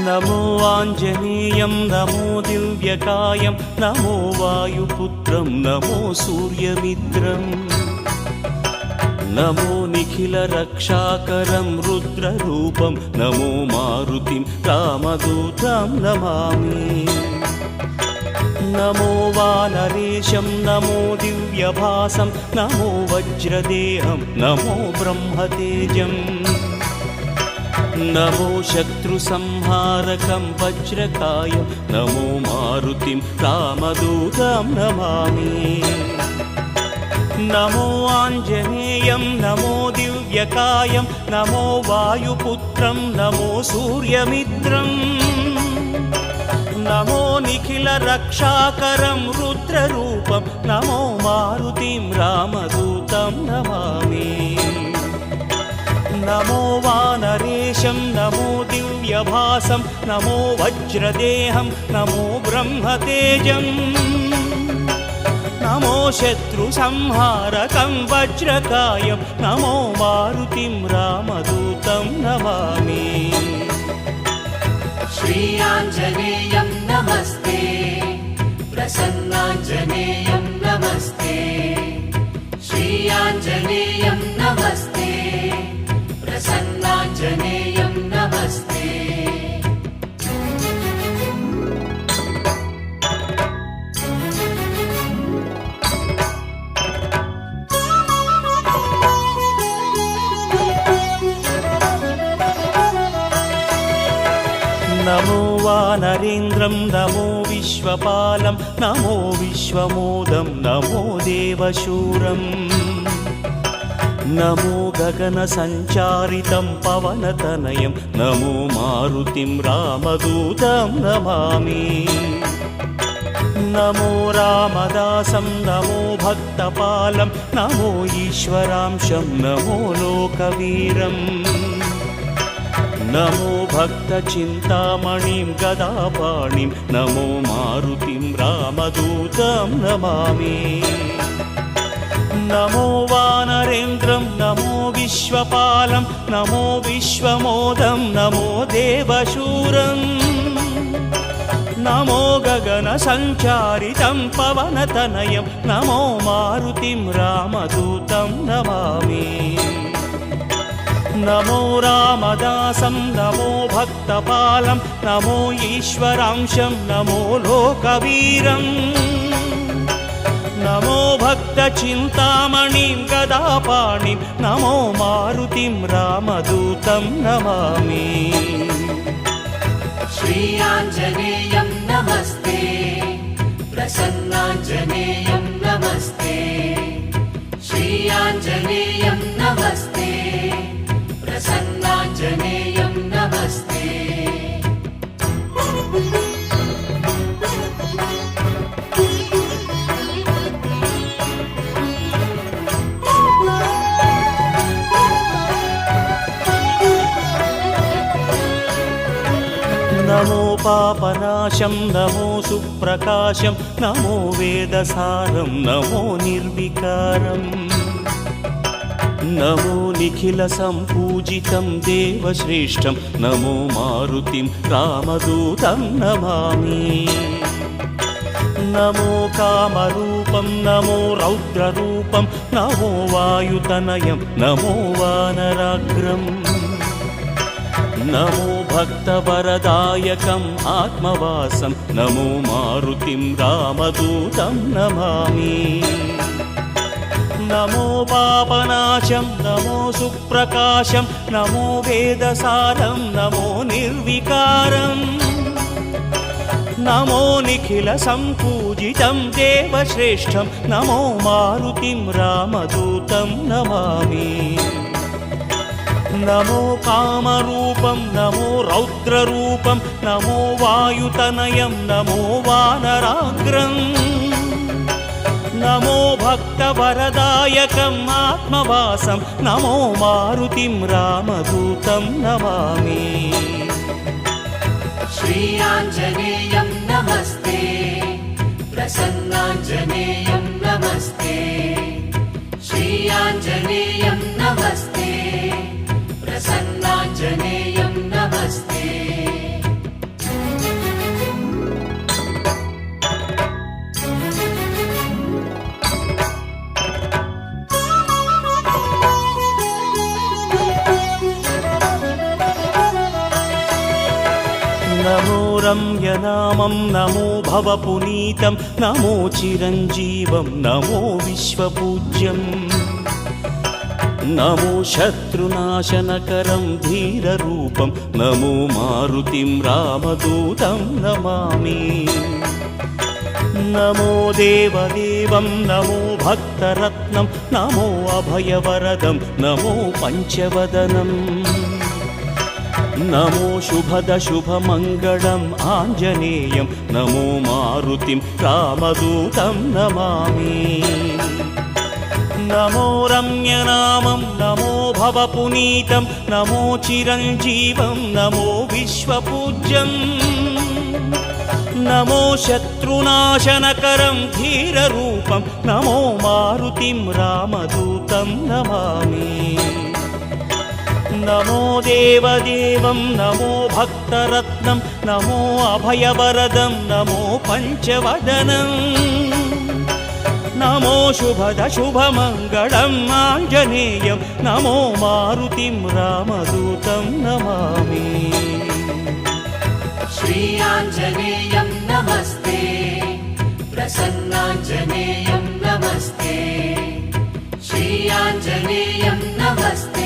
నమో ఆంజనేయం నమో దివ్యకాయం నమో వాయుపుత్రం నమో సూర్యమిత్రం నమో నిఖిల రక్షాకరం రుద్రరూపం నమో మారుతిం రామదూతం నమామి నమో వానరేశం నమో దివ్యభాసం నమో వజ్రదేహం నమో బ్రహ్మతేజం నమో శత్రుసంహారకం వజ్రకాయం నమో మారుతిం రామదూతం నమామి నమో ఆంజనేయం నమో దివ్యకాయం నమో వాయుపుత్రం నమో సూర్యమిత్రం నమో నిఖిల రక్షాకరం రుద్రరూపం నమో మారుతిం రామదూతం నమామి నమో వానరేశం నమో దివ్యభాసం నమో వజ్రదేహం నమో బ్రహ్మతేజం నమో శత్రుసంహారకం వజ్రకాయం నమో మారుతిం రామదూతం నమామి శ్రీ ఆంజనేయం నమస్తే ప్రసన్నాంజనేయం నమస్తే శ్రీ ఆంజనేయం నమస్తే ప్రసన్నాంజనేయం నమస్తే నమో వానరేంద్రం నమో విశ్వపాలం నమో విశ్వమోదం నమో దేవశూరం నమో గగన సంచారితం పవనతనయం నమో మారుతిం రామదూతం నమామి నమో రామదాసం నమో భక్తపాలం నమో ఈశ్వరాంశం నమో లోకవీరం నమో భక్త చింతామణిం గదాపాణిం నమో మారుతిం రామదూతం నమామి నమో వానరేంద్రం నమో విశ్వపాలం నమో విశ్వమోదం నమో దేవశూరం నమో గగన సంచారితం పవనతనయం నమో మారుతిం రామదూతం నమామి నమో రామదాసం నమో భక్తపాలం నమో ఈశ్వరాంశం నమో లోకవీరం నమో భక్త చింతామణిం గదాపాణిం నమో మారుతిం రామదూతం నమామి శ్రీ ఆంజనేయం నమస్తే ప్రసన్నాంజనేయం నమస్తే శ్రీ ఆంజనేయం నమస్తే ప్రసన్నాంజనేయం నమస్తే నమో పాపనాశం నమో సుప్రకాశం నమో వేదసారం నమో నిర్వికారం నమో నిఖిల సంపూజితం దేవశ్రేష్టం నమో మారుతిం రామదూతం నమామి నమో కామరూపం నమో రౌద్రరూపం నమో వాయుతనయం నమో వానరాగ్రం నమో భక్తవరదాయకం ఆత్మవాసం నమో మారుతిం రామదూతం నమామి నమో పాపనాశం నమో సుప్రకాశం నమో వేదసారం నమో నిర్వికారం నమో నిఖిల సంపూజితం దేవశ్రేష్టం నమో మారుతిం రామదూతం నమామి నమో కామరూపం నమో రౌద్రరూపం నమో వాయుతనయం నమో వానరాగ్రం నమో భక్తవరదాయకం ఆత్మవాసం నమో మారుతిం రామదూతం నమామి శ్రీ ఆంజనేయం నమస్తే ప్రసన్నాంజనేయం నమస్తే శ్రీ ఆంజనేయం నమస్తే ప్రసన్నాంజనేయం నమస్తే రమ్యనామం నమో భవపునీతం నమో చిరంజీవం నమో విశ్వపూజ్యం నమో శత్రునాశనకరం ధీరరూపం నమో మారుతిం రామదూతం నమామి నమో దేవదేవం నమో భక్తరత్నం నమో అభయవరదం నమో పంచవదనం నమో శుభమంగళం ఆంజనేయం నమో మారుతిం రామదూతం నమామి నమో రమ్యనామం నమో భవపునీతం నమో చిరంజీవం నమో విశ్వపూజ్యం నమో శత్రునాశనకరం ధీరరూపం నమో మారుతిం రామదూతం నమామి నమో దేవదేవం నమో భక్తరత్నం నమో అభయవరదం నమో పంచవదనం నమో శుభమంగళం ఆంజనేయం నమో మారుతిం రామదూతం నమామి श्रीयाञ्जनेयं नमस्ते प्रसन्नाञ्जनेयं नमस्ते श्रीयाञ्जनेयं नमस्ते